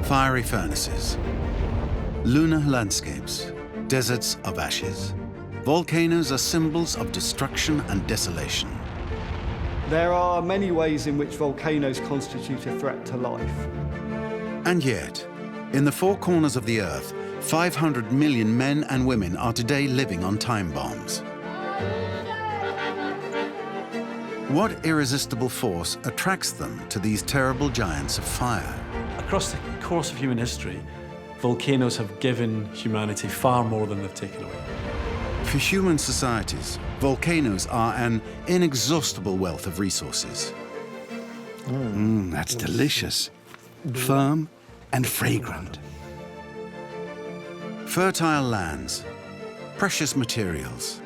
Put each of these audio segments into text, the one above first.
fiery furnaces, lunar landscapes, deserts of ashes. Volcanoes are symbols of destruction and desolation. There are many ways in which volcanoes constitute a threat to life. And yet, in the four corners of the Earth, 500 million men and women are today living on time bombs. What irresistible force attracts them to these terrible giants of fire? Across the course of human history, volcanoes have given humanity far more than they've taken away. For human societies, volcanoes are an inexhaustible wealth of resources. That's delicious. Firm and fragrant. Fertile lands, precious materials,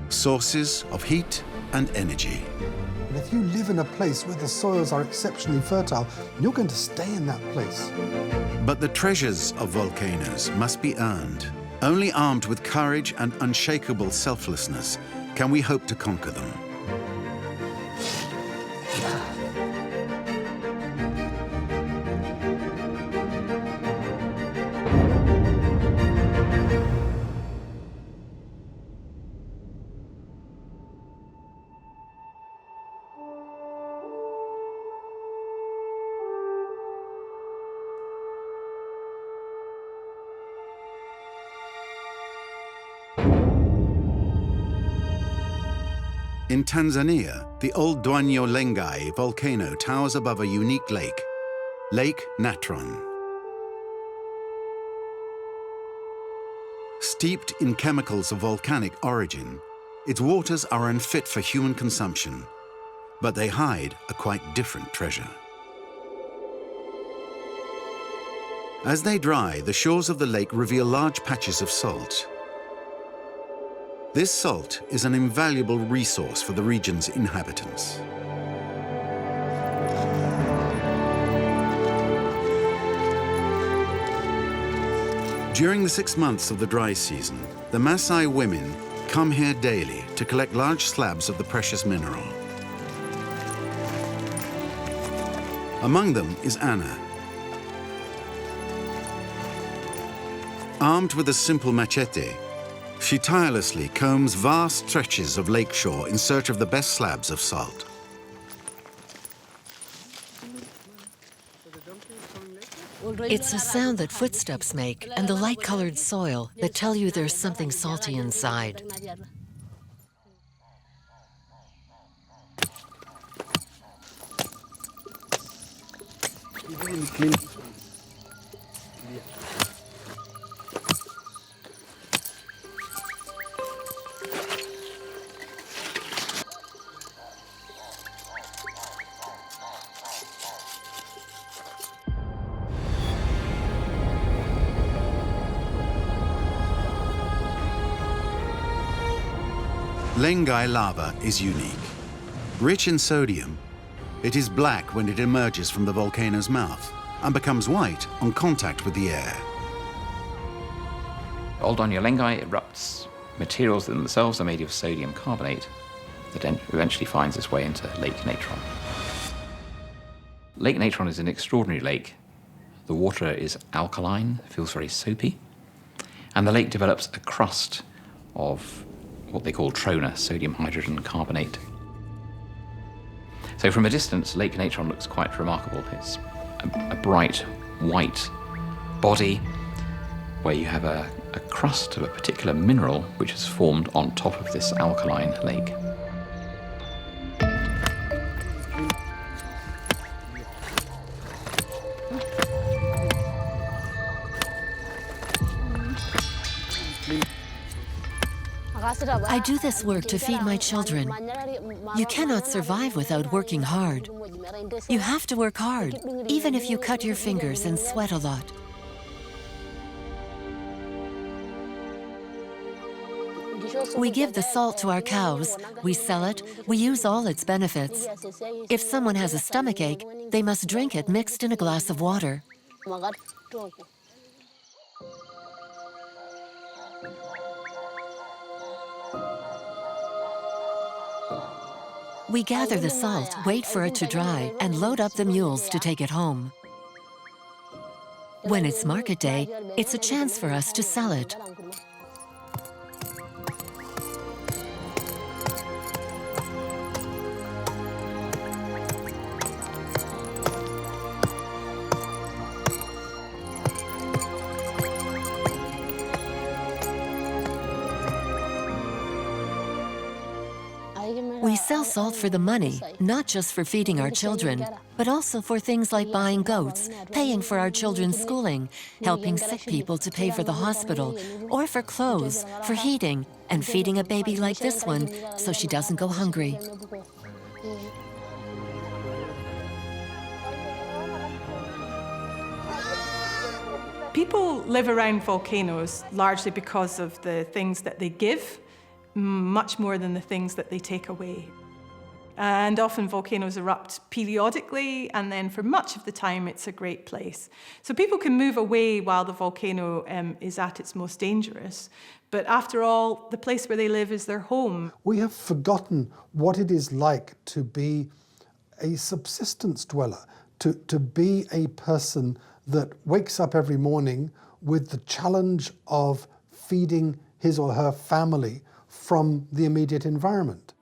sources of heat and energy. And if you live in a place where the soils are exceptionally fertile, you're going to stay in that place. But the treasures of volcanoes must be earned. Only armed with courage and unshakable selflessness can we hope to conquer them. In Tanzania, the old Duanyo Lengai volcano towers above a unique lake, Lake Natron. Steeped in chemicals of volcanic origin, its waters are unfit for human consumption, but they hide a quite different treasure. As they dry, the shores of the lake reveal large patches of salt. This salt is an invaluable resource for the region's inhabitants. During the 6 months of the dry season, the Maasai women come here daily to collect large slabs of the precious mineral. Among them is Anna. Armed with a simple machete, she tirelessly combs vast stretches of lakeshore in search of the best slabs of salt. It's a sound that footsteps make and the light-colored soil that tell you there's something salty inside. Lengai lava is unique. Rich in sodium, it is black when it emerges from the volcano's mouth and becomes white on contact with the air. Old Doña Lengai erupts. Materials that themselves are made of sodium carbonate that eventually finds its way into Lake Natron. Lake Natron is an extraordinary lake. The water is alkaline, feels very soapy, and the lake develops a crust of what they call trona, sodium hydrogen carbonate. So from a distance, Lake Natron looks quite remarkable. It's a bright white body where you have a crust of a particular mineral which is formed on top of this alkaline lake. I do this work to feed my children. You cannot survive without working hard. You have to work hard, even if you cut your fingers and sweat a lot. We give the salt to our cows, we sell it, we use all its benefits. If someone has a stomachache, they must drink it mixed in a glass of water. We gather the salt, wait for it to dry, and load up the mules to take it home. When it's market day, it's a chance for us to sell it. We sell salt for the money, not just for feeding our children, but also for things like buying goats, paying for our children's schooling, helping sick people to pay for the hospital, or for clothes, for heating, and feeding a baby like this one so she doesn't go hungry. People live around volcanoes largely because of the things that they give, much more than the things that they take away. And often volcanoes erupt periodically, and then for much of the time it's a great place. So people can move away while the volcano is at its most dangerous, but after all, the place where they live is their home. We have forgotten what it is like to be a subsistence dweller, to be a person that wakes up every morning with the challenge of feeding his or her family from the immediate environment.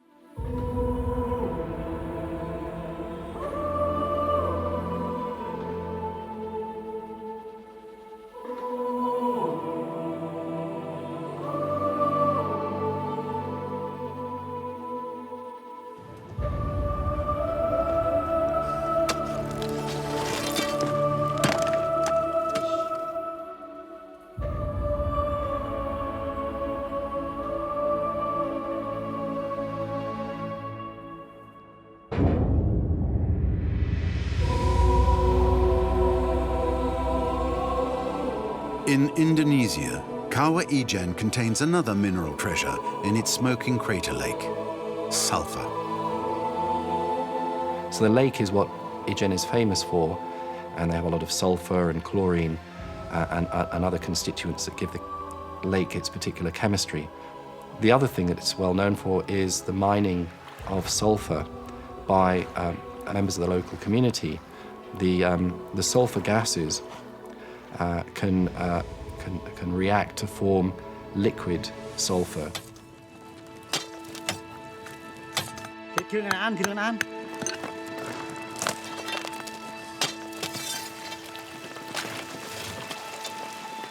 In Indonesia, Kawah Ijen contains another mineral treasure in its smoking crater lake, sulfur. So the lake is what Ijen is famous for, and they have a lot of sulfur and chlorine and other constituents that give the lake its particular chemistry. The other thing that it's well known for is the mining of sulfur by members of the local community. The sulfur gases can react to form liquid sulfur.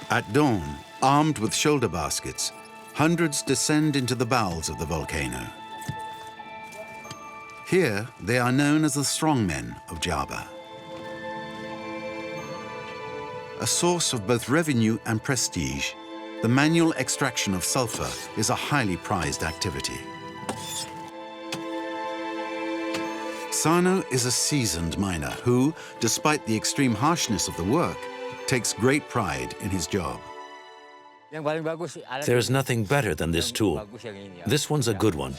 At dawn, armed with shoulder baskets, hundreds descend into the bowels of the volcano. Here, they are known as the strongmen of Java. A source of both revenue and prestige, the manual extraction of sulfur is a highly prized activity. Sano is a seasoned miner who, despite the extreme harshness of the work, takes great pride in his job. There's nothing better than this tool. This one's a good one.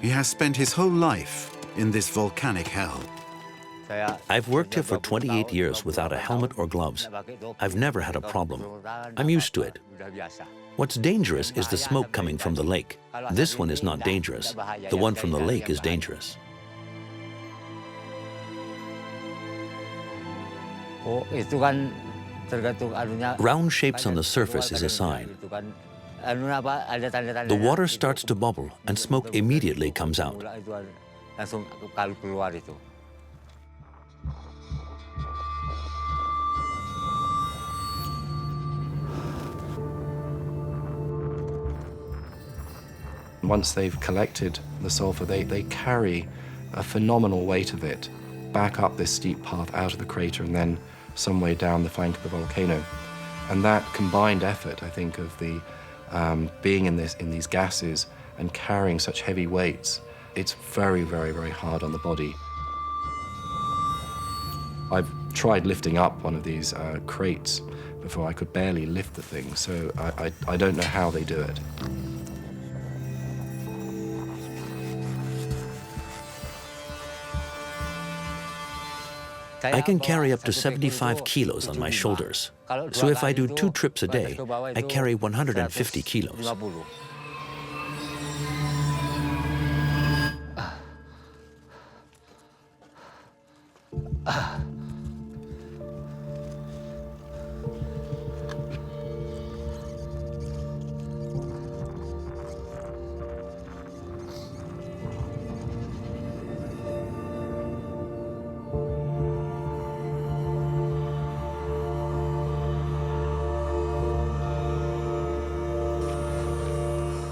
He has spent his whole life in this volcanic hell. I've worked here for 28 years without a helmet or gloves. I've never had a problem. I'm used to it. What's dangerous is the smoke coming from the lake. This one is not dangerous. The one from the lake is dangerous. Round shapes on the surface is a sign. The water starts to bubble and smoke immediately comes out. Once they've collected the sulfur, they carry a phenomenal weight of it back up this steep path out of the crater and then some way down the flank of the volcano. And that combined effort, I think, of the being in these gases and carrying such heavy weights, it's very, very, very hard on the body. I've tried lifting up one of these crates before. I could barely lift the thing, so I don't know how they do it. I can carry up to 75 kilos on my shoulders. So if I do 2 trips a day, I carry 150 kilos.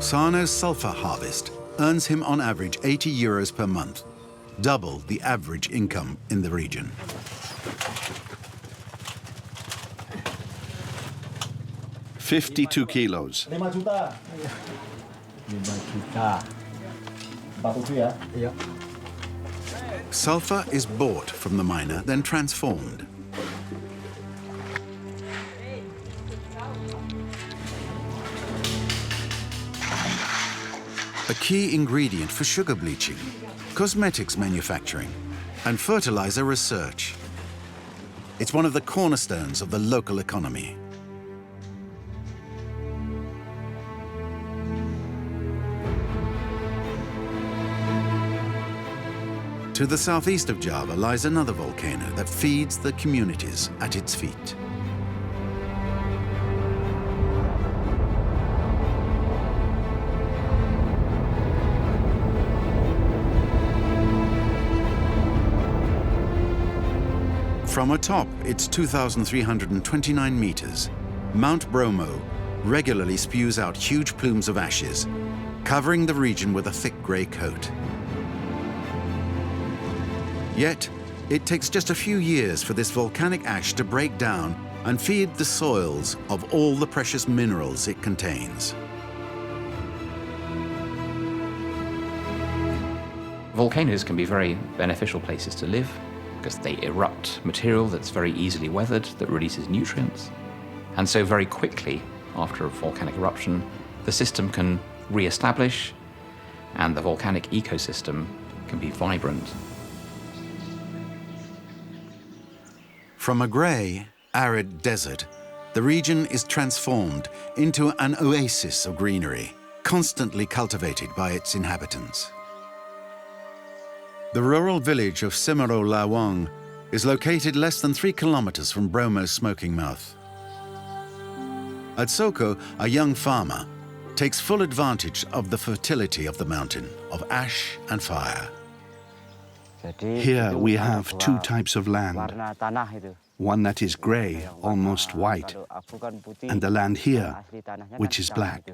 Sarno's sulfur harvest earns him on average 80 euros per month, double the average income in the region. "52 kilos. Sulfur is bought from the miner, then transformed. A key ingredient for sugar bleaching, cosmetics manufacturing, and fertilizer research. It's one of the cornerstones of the local economy. To the southeast of Java lies another volcano that feeds the communities at its feet. From atop its 2,329 meters, Mount Bromo regularly spews out huge plumes of ashes, covering the region with a thick grey coat. Yet, it takes just a few years for this volcanic ash to break down and feed the soils of all the precious minerals it contains. Volcanoes can be very beneficial places to live because they erupt material that's very easily weathered, that releases nutrients. And so very quickly after a volcanic eruption, the system can re-establish and the volcanic ecosystem can be vibrant. From a grey, arid desert, the region is transformed into an oasis of greenery, constantly cultivated by its inhabitants. The rural village of Simero Lawang is located less than 3 kilometers from Bromo's smoking mouth. At Soko, a young farmer takes full advantage of the fertility of the mountain, of ash and fire. Here we have two types of land. One that is grey, almost white, and the land here, which is black.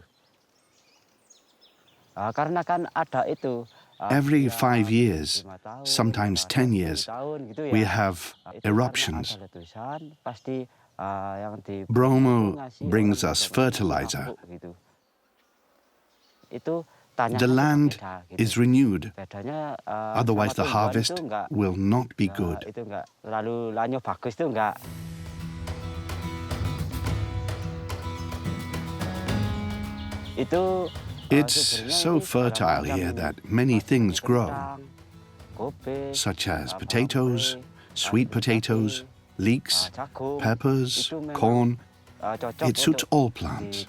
Every 5 years, sometimes 10 years, we have eruptions. Bromo brings us fertilizer. The land is renewed, otherwise the harvest will not be good. It's so fertile here that many things grow, such as potatoes, sweet potatoes, leeks, peppers, corn. It suits all plants.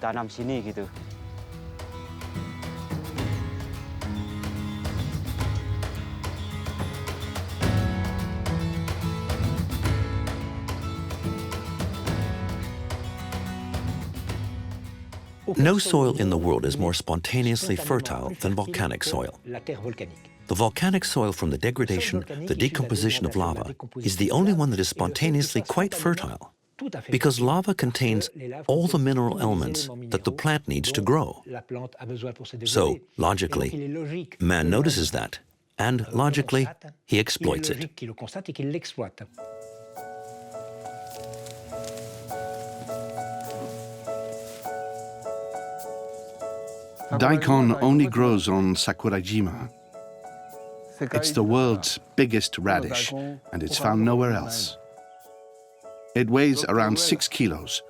No soil in the world is more spontaneously fertile than volcanic soil. The volcanic soil from the degradation, the decomposition of lava, is the only one that is spontaneously quite fertile, because lava contains all the mineral elements that the plant needs to grow. So, logically, man notices that, and logically, he exploits it. Daikon only grows on Sakurajima. It's the world's biggest radish, and it's found nowhere else. It weighs around 6 kilos.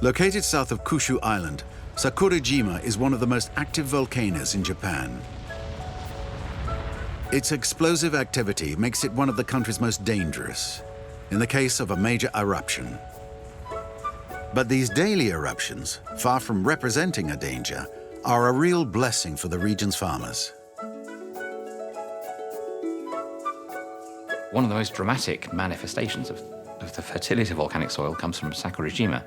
Located south of Kyushu Island, Sakurajima is one of the most active volcanoes in Japan. Its explosive activity makes it one of the country's most dangerous, in the case of a major eruption. But these daily eruptions, far from representing a danger, are a real blessing for the region's farmers. One of the most dramatic manifestations of the fertility of volcanic soil comes from Sakurajima.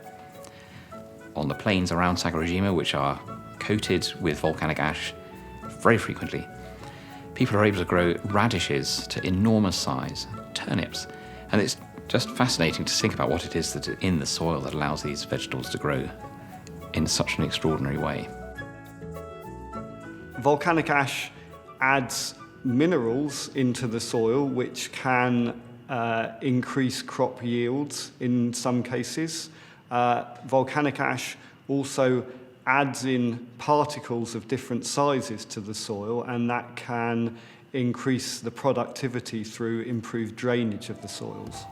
On the plains around Sakurajima, which are coated with volcanic ash very frequently, people are able to grow radishes to enormous size, turnips, and it's just fascinating to think about what it is that's in the soil that allows these vegetables to grow in such an extraordinary way. Volcanic ash adds minerals into the soil which can increase crop yields in some cases. Volcanic ash also adds in particles of different sizes to the soil, and that can increase the productivity through improved drainage of the soils.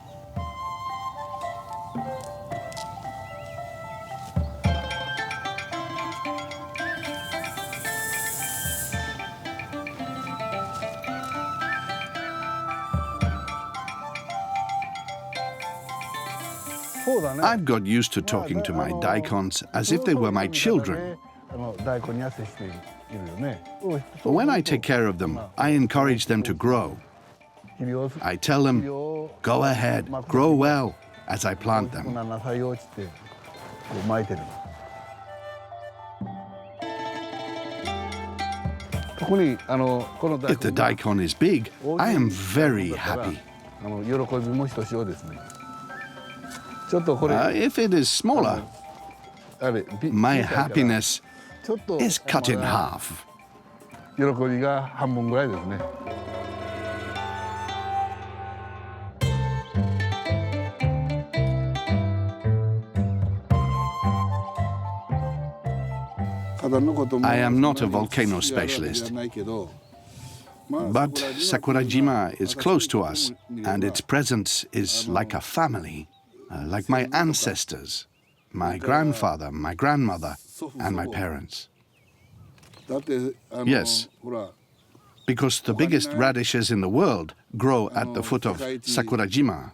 I've got used to talking to my daikons as if they were my children. When I take care of them, I encourage them to grow. I tell them, go ahead, grow well, as I plant them. If the daikon is big, I am very happy. If it is smaller, my happiness is cut in half. I am not a volcano specialist, but Sakurajima is close to us, and its presence is like a family. Like my ancestors, my grandfather, my grandmother, and my parents. Yes, because the biggest radishes in the world grow at the foot of Sakurajima.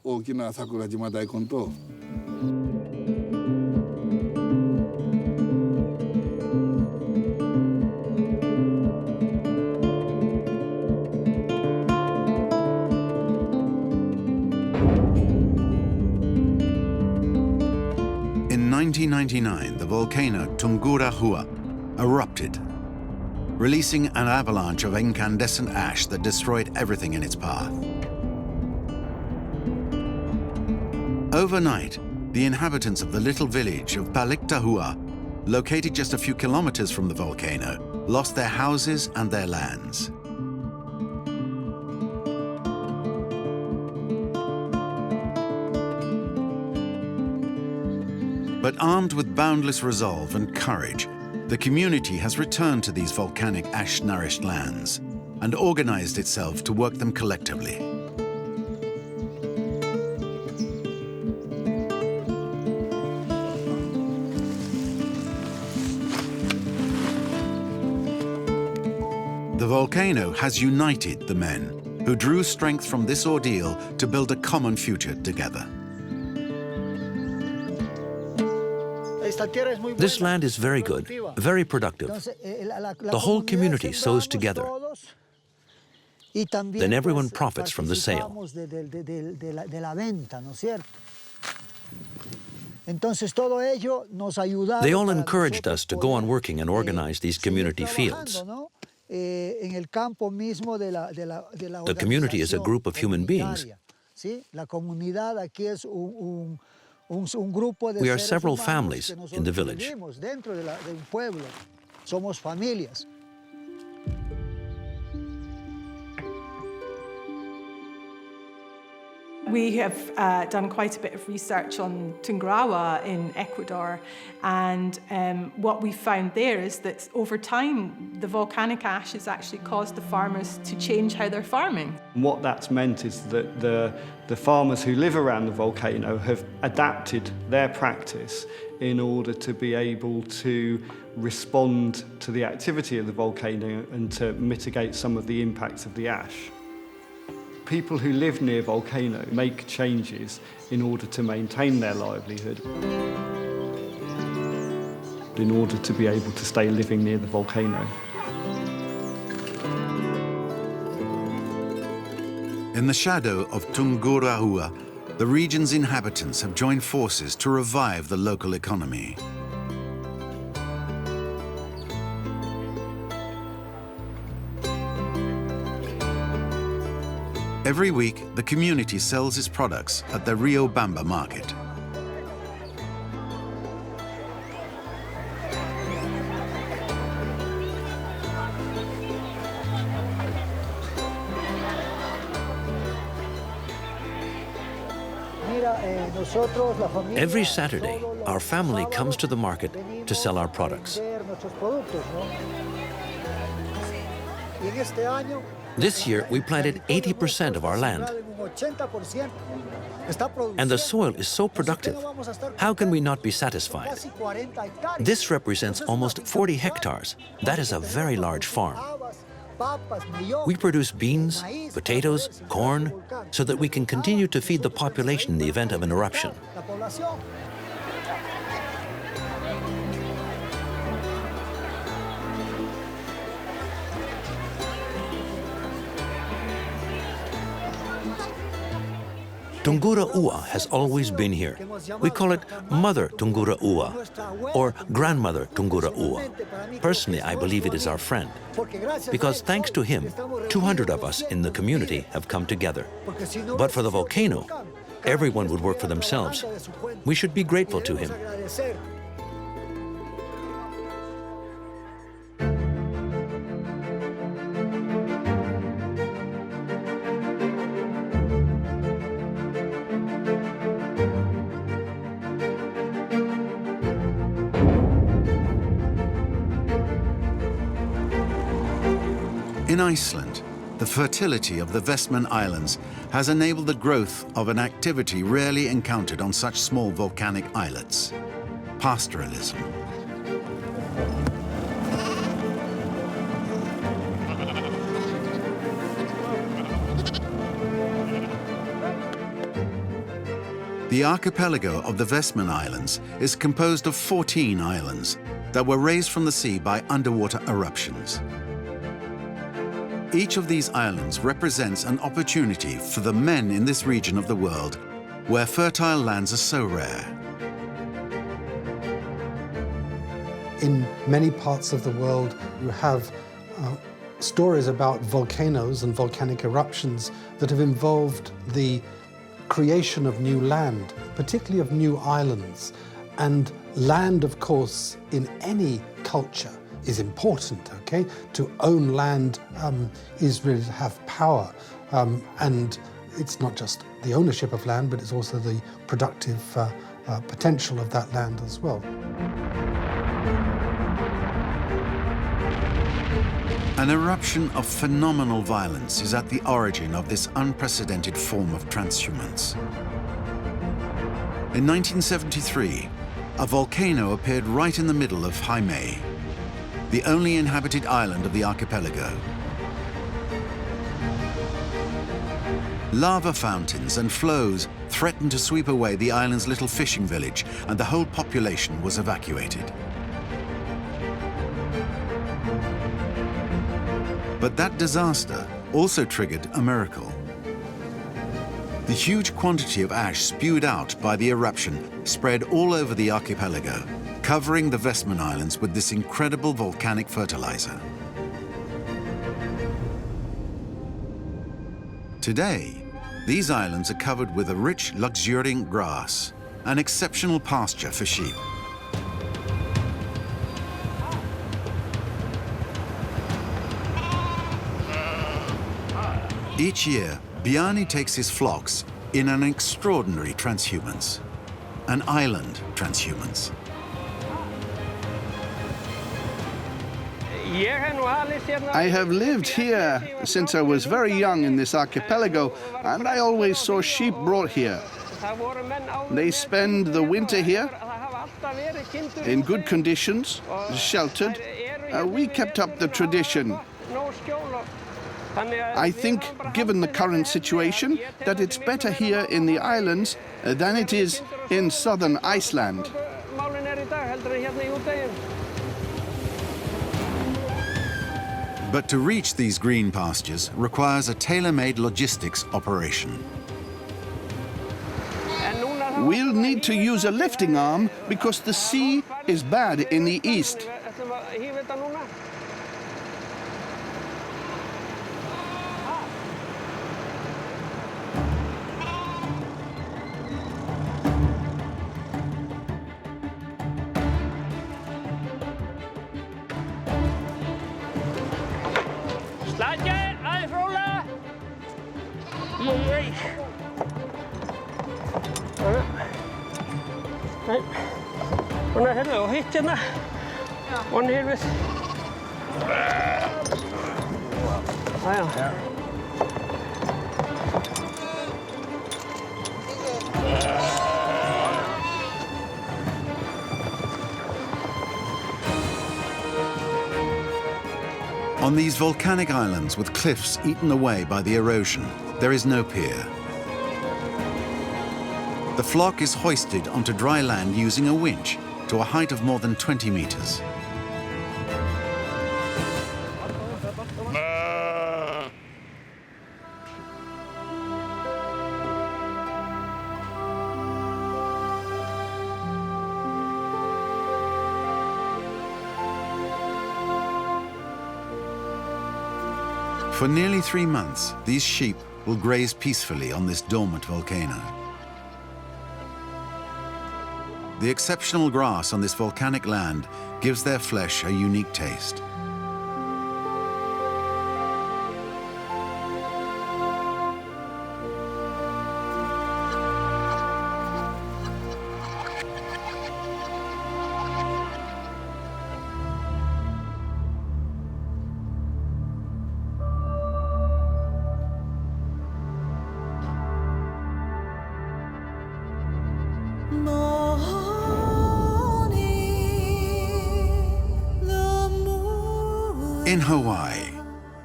In 1999, the volcano Tungurahua erupted, releasing an avalanche of incandescent ash that destroyed everything in its path. Overnight, the inhabitants of the little village of Paliktahua, located just a few kilometers from the volcano, lost their houses and their lands. But armed with boundless resolve and courage, the community has returned to these volcanic ash-nourished lands and organized itself to work them collectively. The volcano has united the men who drew strength from this ordeal to build a common future together. This land is very good, very productive. The whole community sows together. Then everyone profits from the sale. They all encouraged us to go on working and organize these community fields. The community is a group of human beings. We are several families in the village. We have done quite a bit of research on Tungurahua in Ecuador, and what we found there is that over time the volcanic ash has actually caused the farmers to change how they're farming. What that's meant is that the farmers who live around the volcano have adapted their practice in order to be able to respond to the activity of the volcano and to mitigate some of the impacts of the ash. People who live near volcano make changes in order to maintain their livelihood, in order to be able to stay living near the volcano. In the shadow of Tungurahua, the region's inhabitants have joined forces to revive the local economy. Every week, the community sells its products at the Rio Bamba market. Every Saturday, our family comes to the market to sell our products. This year, we planted 80% of our land. And the soil is so productive. How can we not be satisfied? This represents almost 40 hectares. That is a very large farm. We produce beans, potatoes, corn, so that we can continue to feed the population in the event of an eruption. Tungura Ua has always been here. We call it Mother Tungura Ua or Grandmother Tungura Ua. Personally, I believe it is our friend, because thanks to him, 200 of us in the community have come together. But for the volcano, everyone would work for themselves. We should be grateful to him. In Iceland, the fertility of the Vestman Islands has enabled the growth of an activity rarely encountered on such small volcanic islets: pastoralism. The archipelago of the Vestman Islands is composed of 14 islands that were raised from the sea by underwater eruptions. Each of these islands represents an opportunity for the men in this region of the world where fertile lands are so rare. In many parts of the world, you have stories about volcanoes and volcanic eruptions that have involved the creation of new land, particularly of new islands. And land, of course, in any culture is important, okay? To own land is really to have power. And it's not just the ownership of land, but it's also the productive potential of that land as well. An eruption of phenomenal violence is at the origin of this unprecedented form of transhumance. In 1973, a volcano appeared right in the middle of Jaime, the only inhabited island of the archipelago. Lava fountains and flows threatened to sweep away the island's little fishing village, and the whole population was evacuated. But that disaster also triggered a miracle. The huge quantity of ash spewed out by the eruption spread all over the archipelago, covering the Vestman Islands with this incredible volcanic fertilizer. Today, these islands are covered with a rich, luxuriant grass, an exceptional pasture for sheep. Each year, Bjarni takes his flocks in an extraordinary transhumance, an island transhumance. I have lived here since I was very young in this archipelago, and I always saw sheep brought here. They spend the winter here in good conditions, sheltered. We kept up the tradition. I think, given the current situation, that it's better here in the islands than it is in southern Iceland. But to reach these green pastures requires a tailor-made logistics operation. We'll need to use a lifting arm because the sea is bad in the east. On these volcanic islands with cliffs eaten away by the erosion, there is no pier. The flock is hoisted onto dry land using a winch to a height of more than 20 meters. For nearly 3 months, these sheep will graze peacefully on this dormant volcano. The exceptional grass on this volcanic land gives their flesh a unique taste. In Hawaii,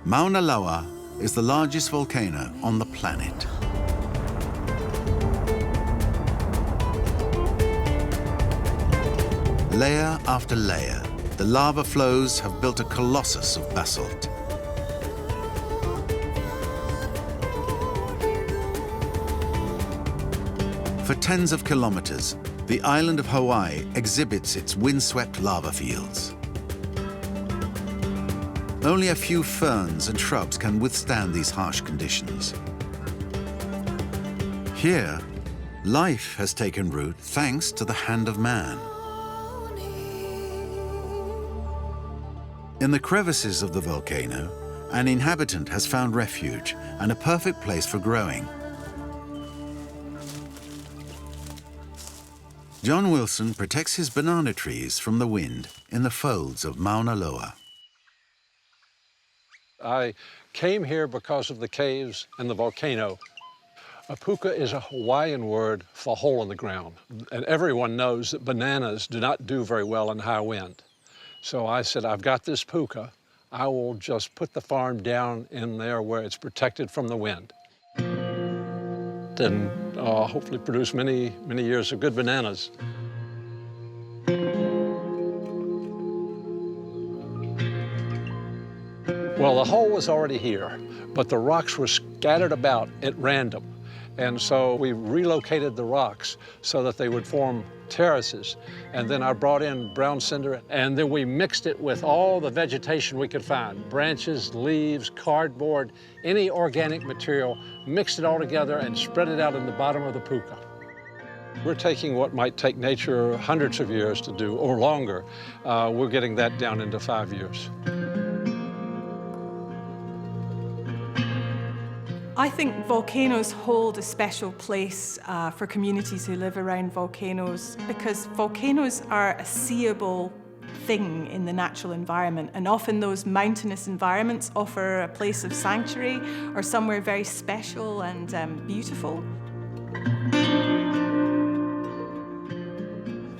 Mauna Loa is the largest volcano on the planet. Layer after layer, the lava flows have built a colossus of basalt. For tens of kilometers, the island of Hawaii exhibits its windswept lava fields. Only a few ferns and shrubs can withstand these harsh conditions. Here, life has taken root thanks to the hand of man. In the crevices of the volcano, an inhabitant has found refuge and a perfect place for growing. John Wilson protects his banana trees from the wind in the folds of Mauna Loa. I came here because of the caves and the volcano. A puka is a Hawaiian word for hole in the ground. And everyone knows that bananas do not do very well in high wind. So I said, I've got this puka. I will just put the farm down in there where it's protected from the wind. And hopefully produce many, many years of good bananas. Well, the hole was already here, but the rocks were scattered about at random. And so we relocated the rocks so that they would form terraces. And then I brought in brown cinder, and then we mixed it with all the vegetation we could find, branches, leaves, cardboard, any organic material, mixed it all together and spread it out in the bottom of the puka. We're taking what might take nature hundreds of years to do, or longer. We're getting that down into 5 years. I think volcanoes hold a special place for communities who live around volcanoes, because volcanoes are a seeable thing in the natural environment, and often those mountainous environments offer a place of sanctuary or somewhere very special and beautiful.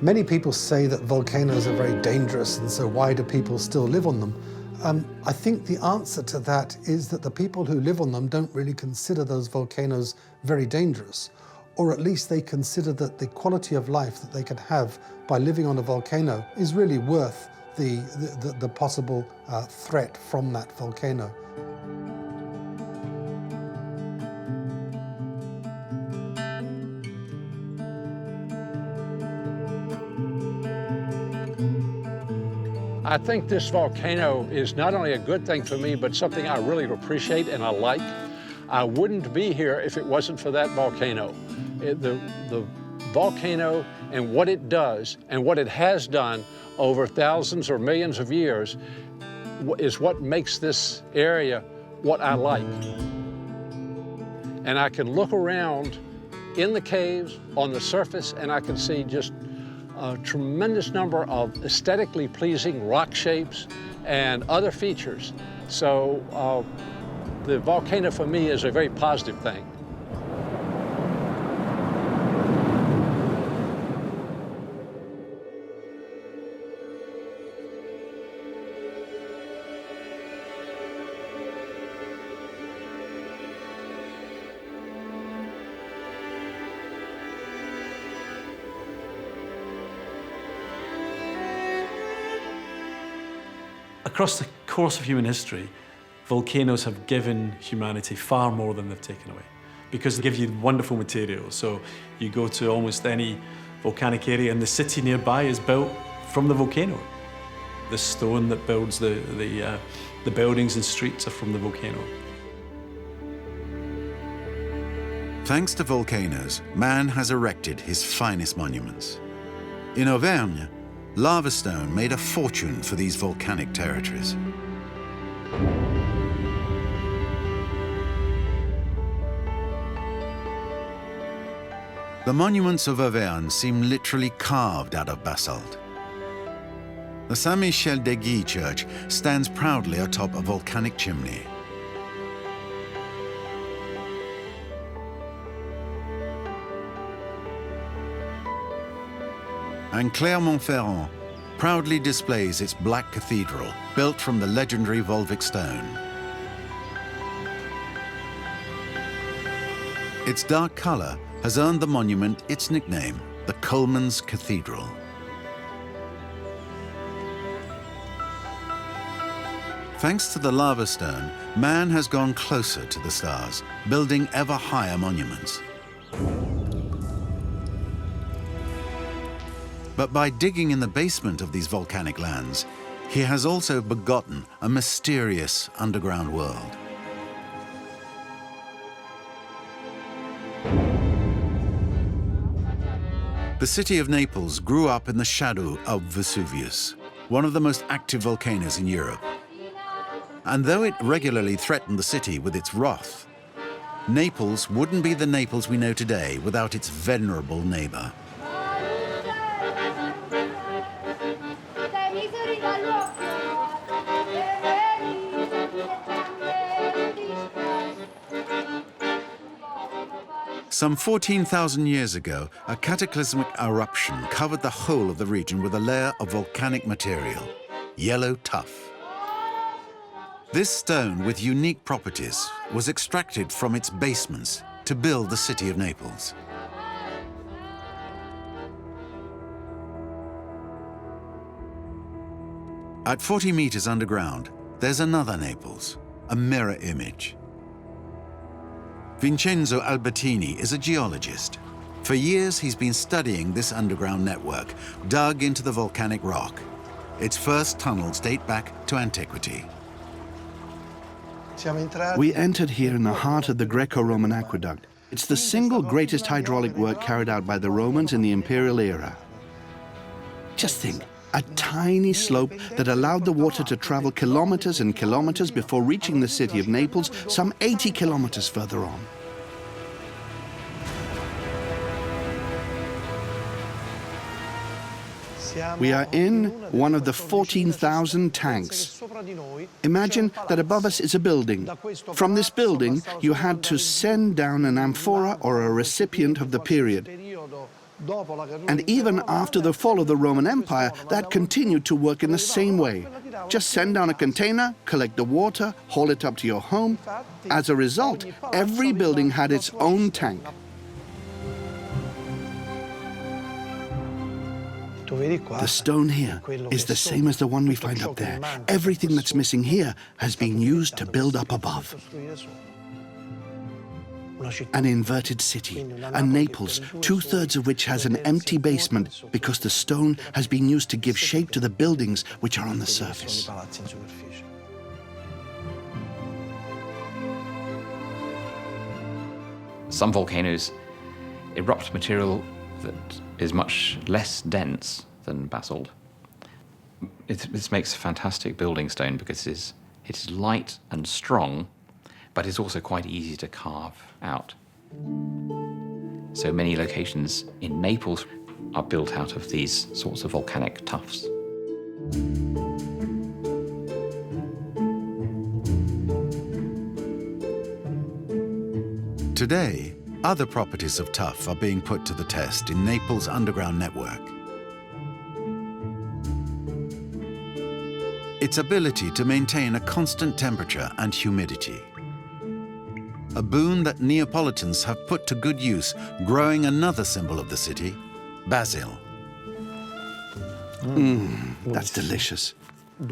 Many people say that volcanoes are very dangerous, and so why do people still live on them? I think the answer to that is that the people who live on them don't really consider those volcanoes very dangerous, or at least they consider that the quality of life that they can have by living on a volcano is really worth the possible threat from that volcano. I think this volcano is not only a good thing for me, but something I really appreciate and I like. I wouldn't be here if it wasn't for that volcano. The volcano and what it does and what it has done over thousands or millions of years is what makes this area what I like. and I can look around in the caves, on the surface, and I can see just a tremendous number of aesthetically pleasing rock shapes and other features. So the volcano for me is a very positive thing. Across the course of human history, volcanoes have given humanity far more than they've taken away, because they give you wonderful materials. So you go to almost any volcanic area and the city nearby is built from the volcano. The stone that builds the buildings and streets are from the volcano. Thanks to volcanoes, man has erected his finest monuments. In Auvergne, lava stone made a fortune for these volcanic territories. The monuments of Auvergne seem literally carved out of basalt. The Saint-Michel-des-Guys church stands proudly atop a volcanic chimney. And Clermont-Ferrand proudly displays its black cathedral, built from the legendary Volvic stone. Its dark color has earned the monument its nickname, the Coleman's Cathedral. Thanks to the lava stone, man has gone closer to the stars, building ever higher monuments. But by digging in the basement of these volcanic lands, he has also begotten a mysterious underground world. The city of Naples grew up in the shadow of Vesuvius, one of the most active volcanoes in Europe. And though it regularly threatened the city with its wrath, Naples wouldn't be the Naples we know today without its venerable neighbor. Some 14,000 years ago, a cataclysmic eruption covered the whole of the region with a layer of volcanic material, yellow tuff. This stone, with unique properties, was extracted from its basements to build the city of Naples. At 40 meters underground, there's another Naples, a mirror image. Vincenzo Albertini is a geologist. For years, he's been studying this underground network, dug into the volcanic rock. Its first tunnels date back to antiquity. We entered here in the heart of the Greco-Roman aqueduct. It's the single greatest hydraulic work carried out by the Romans in the imperial era. Just think, a tiny slope that allowed the water to travel kilometers and kilometers before reaching the city of Naples, some 80 kilometers further on. We are in one of the 14,000 tanks. Imagine that above us is a building. From this building, you had to send down an amphora or a recipient of the period. And even after the fall of the Roman Empire, that continued to work in the same way. Just send down a container, collect the water, haul it up to your home. As a result, every building had its own tank. The stone here is the same as the one we find up there. Everything that's missing here has been used to build up above. An inverted city, a Naples, 2/3 of which has an empty basement because the stone has been used to give shape to the buildings which are on the surface. Some volcanoes erupt material that is much less dense than basalt. This makes a fantastic building stone because it is light and strong, but it's also quite easy to carve out. So many locations in Naples are built out of these sorts of volcanic tuffs. Today, other properties of tuff are being put to the test in Naples' underground network. Its ability to maintain a constant temperature and humidity. A boon that Neapolitans have put to good use, growing another symbol of the city, basil. That's delicious.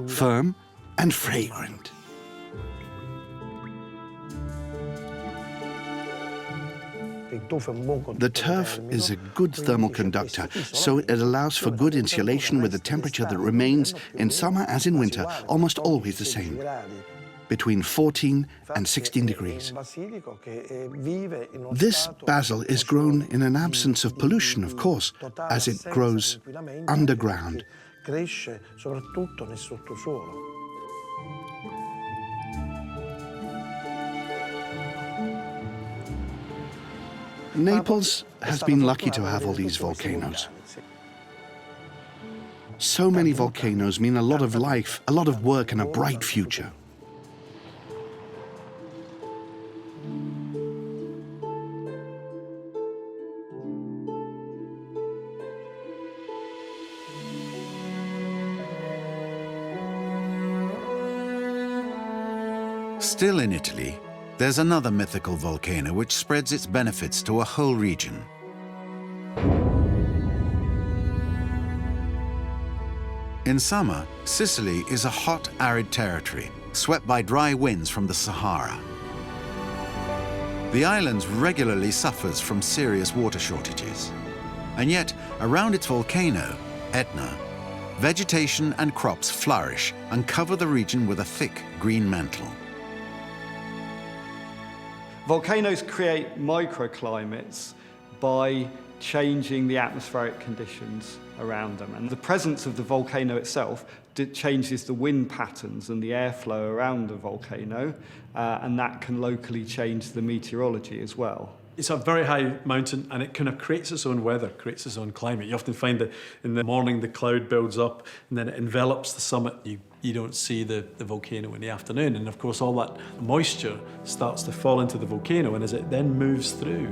Firm and fragrant. The turf is a good thermal conductor, so it allows for good insulation with a temperature that remains, in summer as in winter, almost always the same, between 14 and 16 degrees. This basil is grown in an absence of pollution, of course, as it grows underground. Naples has been lucky to have all these volcanoes. So many volcanoes mean a lot of life, a lot of work, and a bright future. Still in Italy, there's another mythical volcano which spreads its benefits to a whole region. In summer, Sicily is a hot, arid territory, swept by dry winds from the Sahara. The island regularly suffers from serious water shortages. And yet, around its volcano, Etna, vegetation and crops flourish and cover the region with a thick green mantle. Volcanoes create microclimates by changing the atmospheric conditions around them. And the presence of the volcano itself changes the wind patterns and the airflow around the volcano, and that can locally change the meteorology as well. It's a very high mountain and it kind of creates its own weather, creates its own climate. You often find that in the morning the cloud builds up and then it envelops the summit. You don't see the volcano in the afternoon, and of course all that moisture starts to fall into the volcano, and as it then moves through,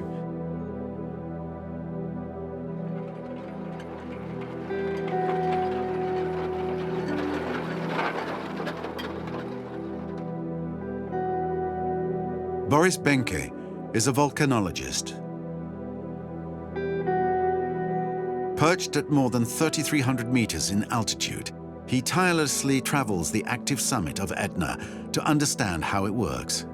Boris Benke is a volcanologist. Perched at more than 3,300 meters in altitude, he tirelessly travels the active summit of Etna to understand how it works.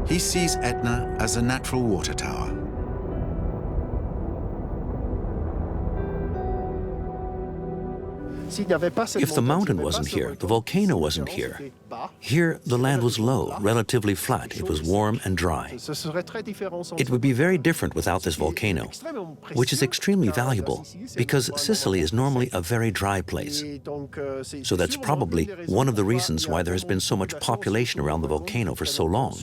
He sees Etna as a natural water tower. If the mountain wasn't here, the volcano wasn't here. Here, the land was low, relatively flat. It was warm and dry. It would be very different without this volcano, which is extremely valuable because Sicily is normally a very dry place. So that's probably one of the reasons why there has been so much population around the volcano for so long,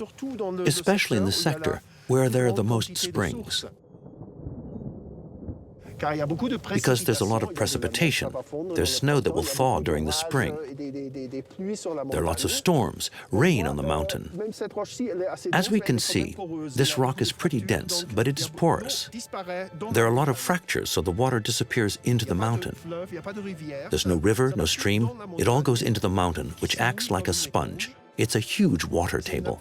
especially in the sector where there are the most springs. Because there's a lot of precipitation. There's snow that will thaw during the spring. There are lots of storms, rain on the mountain. As we can see, this rock is pretty dense, but it is porous. There are a lot of fractures, so the water disappears into the mountain. There's no river, no stream. It all goes into the mountain, which acts like a sponge. It's a huge water table.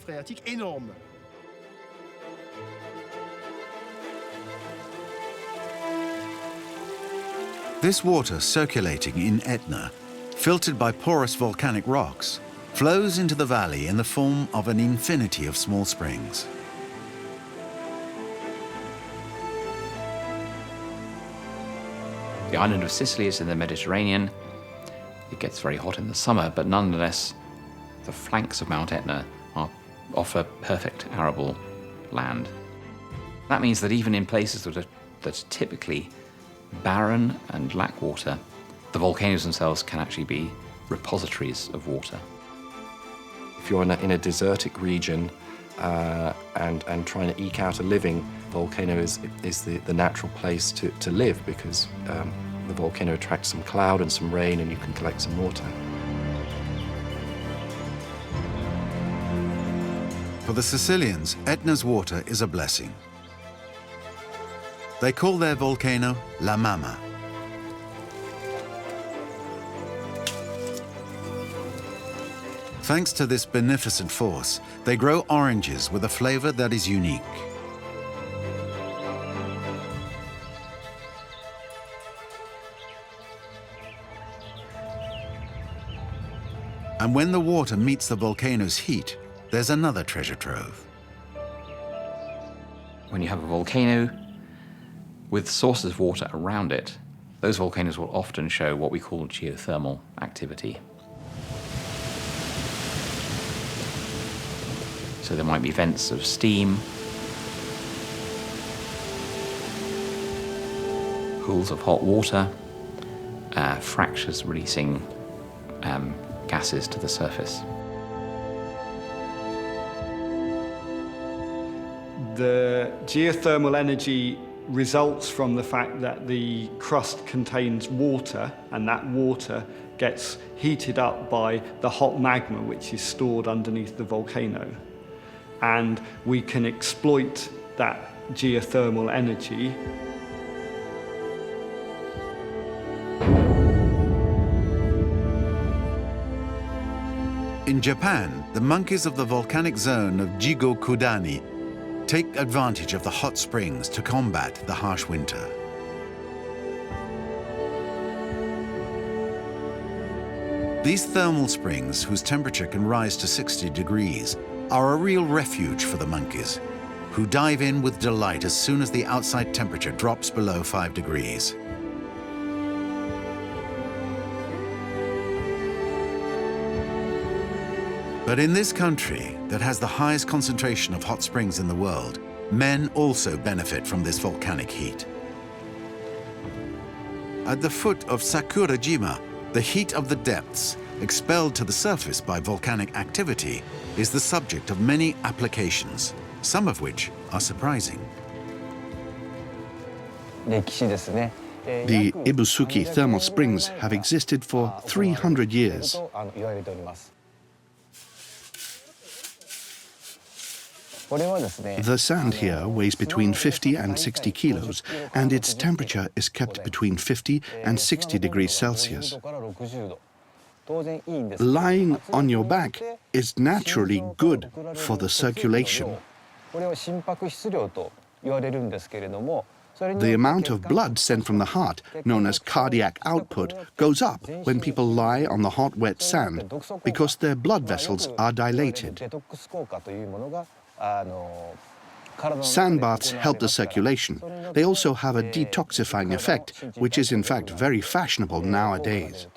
This water circulating in Etna, filtered by porous volcanic rocks, flows into the valley in the form of an infinity of small springs. The island of Sicily is in the Mediterranean. It gets very hot in the summer, but nonetheless, the flanks of Mount Etna offer perfect arable land. That means that even in places that are typically barren and lack water, the volcanoes themselves can actually be repositories of water. If you're in a desertic region and trying to eke out a living, volcano is the natural place to live, because the volcano attracts some cloud and some rain, and you can collect some water. For the Sicilians, Etna's water is a blessing. They call their volcano La Mama. Thanks to this beneficent force, they grow oranges with a flavor that is unique. And when the water meets the volcano's heat, there's another treasure trove. When you have a volcano with sources of water around it, those volcanoes will often show what we call geothermal activity. So there might be vents of steam, pools of hot water, fractures releasing gases to the surface. The geothermal energy results from the fact that the crust contains water, and that water gets heated up by the hot magma which is stored underneath the volcano. And we can exploit that geothermal energy. In Japan, the monkeys of the volcanic zone of Jigokudani take advantage of the hot springs to combat the harsh winter. These thermal springs, whose temperature can rise to 60 degrees, are a real refuge for the monkeys, who dive in with delight as soon as the outside temperature drops below 5 degrees. But in this country that has the highest concentration of hot springs in the world, men also benefit from this volcanic heat. At the foot of Sakurajima, the heat of the depths, expelled to the surface by volcanic activity, is the subject of many applications, some of which are surprising. The Ibusuki thermal springs have existed for 300 years. The sand here weighs between 50 and 60 kilos, and its temperature is kept between 50 and 60 degrees Celsius. Lying on your back is naturally good for the circulation. The amount of blood sent from the heart, known as cardiac output, goes up when people lie on the hot, wet sand because their blood vessels are dilated. Sand baths help the circulation. They also have a detoxifying effect, which is in fact very fashionable nowadays.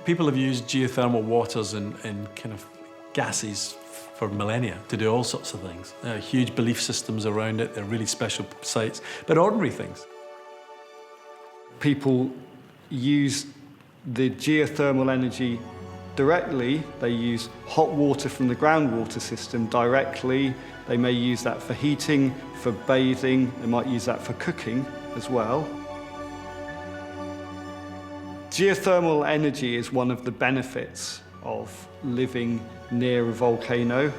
People have used geothermal waters and kind of gases for millennia to do all sorts of things. There are huge belief systems around it, they're really special sites, but ordinary things. People use the geothermal energy directly. They use hot water from the groundwater system directly. They may use that for heating, for bathing. They might use that for cooking as well. Geothermal energy is one of the benefits of living near a volcano.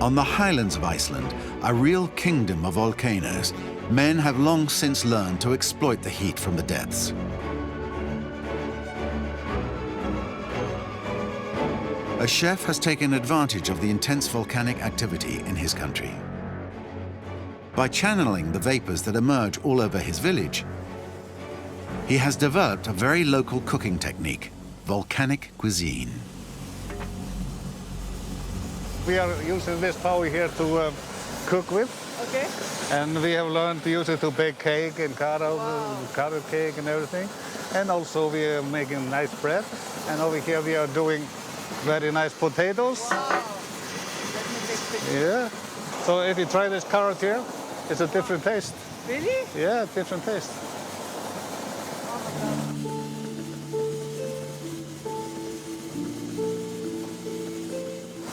On the highlands of Iceland, a real kingdom of volcanoes, men have long since learned to exploit the heat from the depths. A chef has taken advantage of the intense volcanic activity in his country. By channeling the vapors that emerge all over his village, he has developed a very local cooking technique volcanic cuisine. We are using this power here to cook with. Okay. And we have learned to use it to bake cake and carrot cake and everything. And also we are making nice bread. And over here we are doing very nice potatoes. Wow. Yeah. So if you try this carrot here, it's a different taste. Really? Yeah, different taste.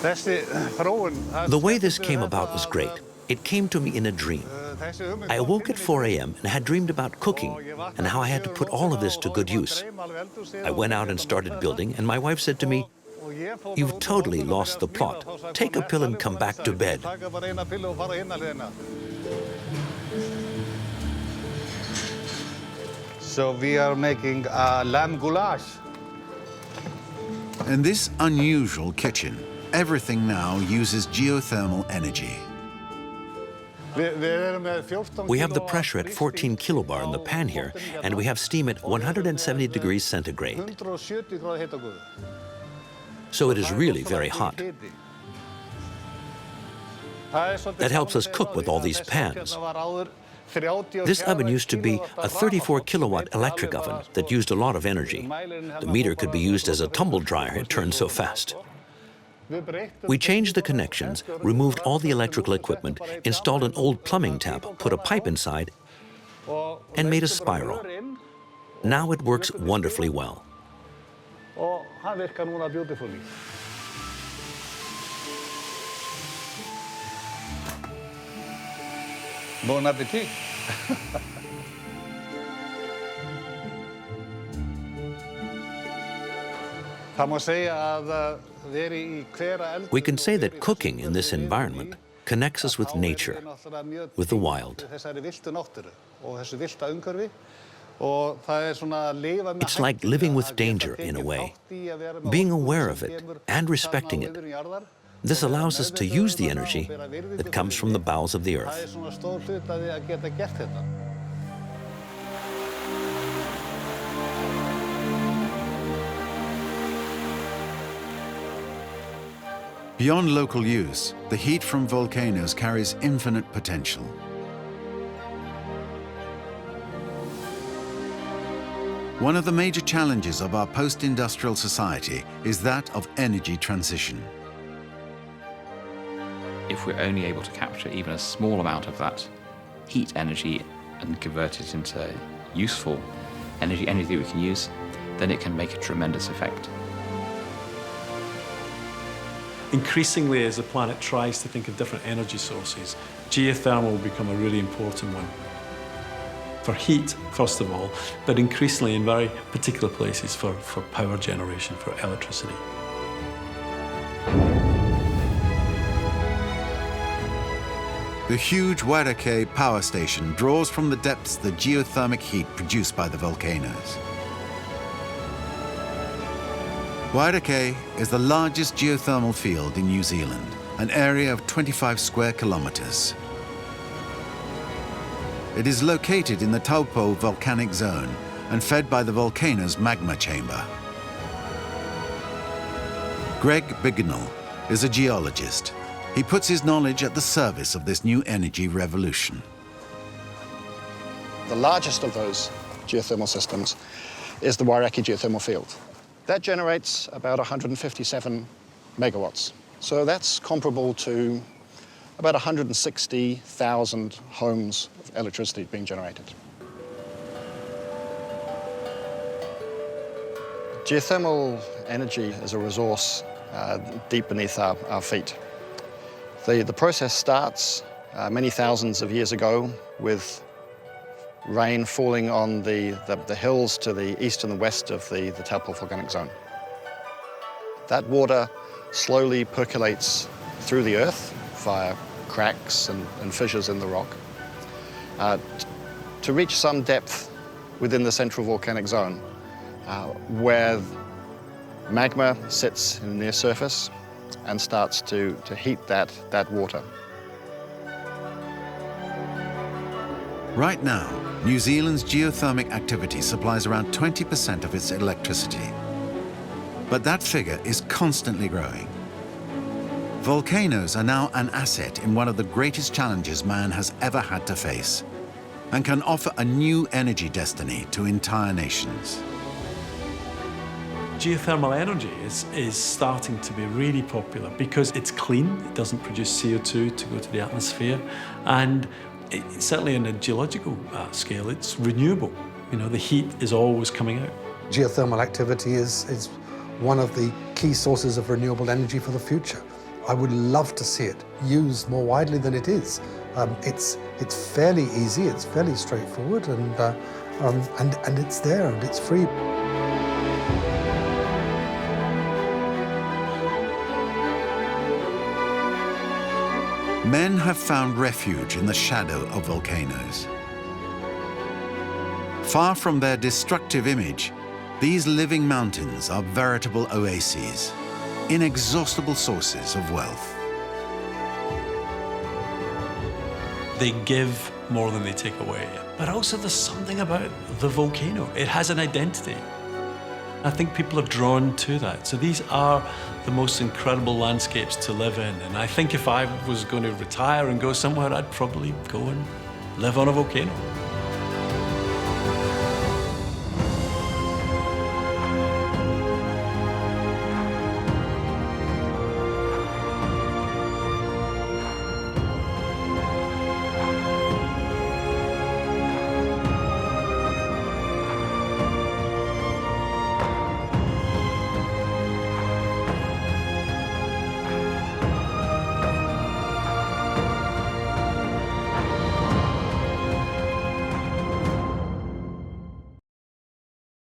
The way this came about was great. It came to me in a dream. I awoke at 4 a.m. and had dreamed about cooking and how I had to put all of this to good use. I went out and started building, and my wife said to me, "You've totally lost the plot. Take a pill and come back to bed." So we are making lamb goulash. In this unusual kitchen, everything now uses geothermal energy. We have the pressure at 14 kilobar in the pan here, and we have steam at 170 degrees centigrade. So it is really very hot. That helps us cook with all these pans. This oven used to be a 34 kilowatt electric oven that used a lot of energy. The meter could be used as a tumble dryer, it turned so fast. We changed the connections, removed all the electrical equipment, installed an old plumbing tap, put a pipe inside, and made a spiral. Now it works wonderfully well. Bon appetit. We can say that cooking in this environment connects us with nature, with the wild. It's like living with danger in a way, being aware of it and respecting it. This allows us to use the energy that comes from the bowels of the earth. Beyond local use, the heat from volcanoes carries infinite potential. One of the major challenges of our post-industrial society is that of energy transition. If we're only able to capture even a small amount of that heat energy and convert it into useful energy that we can use, then it can make a tremendous effect. Increasingly, as the planet tries to think of different energy sources, geothermal will become a really important one. For heat, first of all, but increasingly in very particular places for power generation, for electricity. The huge Wairake power station draws from the depths the geothermic heat produced by the volcanoes. Wairake is the largest geothermal field in New Zealand, an area of 25 square kilometers. It is located in the Taupo volcanic zone and fed by the volcano's magma chamber. Greg Bignell is a geologist. He puts his knowledge at the service of this new energy revolution. The largest of those geothermal systems is the Wairake geothermal field. That generates about 157 megawatts. So that's comparable to about 160,000 homes of electricity being generated. Geothermal energy is a resource deep beneath our feet. The process starts many thousands of years ago with rain falling on the hills to the east and the west of the Taupo volcanic zone. That water slowly percolates through the earth via cracks and fissures in the rock to reach some depth within the central volcanic zone where magma sits in the near surface and starts to heat that water. Right now, New Zealand's geothermic activity supplies around 20% of its electricity. But that figure is constantly growing. Volcanoes are now an asset in one of the greatest challenges man has ever had to face, and can offer a new energy destiny to entire nations. Geothermal energy is starting to be really popular because it's clean, it doesn't produce CO2 to go to the atmosphere, and certainly on a geological scale, it's renewable. You know, the heat is always coming out. Geothermal activity is one of the key sources of renewable energy for the future. I would love to see it used more widely than it is. It's fairly easy, it's fairly straightforward, and it's there and it's free. Men have found refuge in the shadow of volcanoes. Far from their destructive image, these living mountains are veritable oases, inexhaustible sources of wealth. They give more than they take away. But also there's something about the volcano. It has an identity. I think people are drawn to that. So these are the most incredible landscapes to live in. And I think if I was going to retire and go somewhere, I'd probably go and live on a volcano.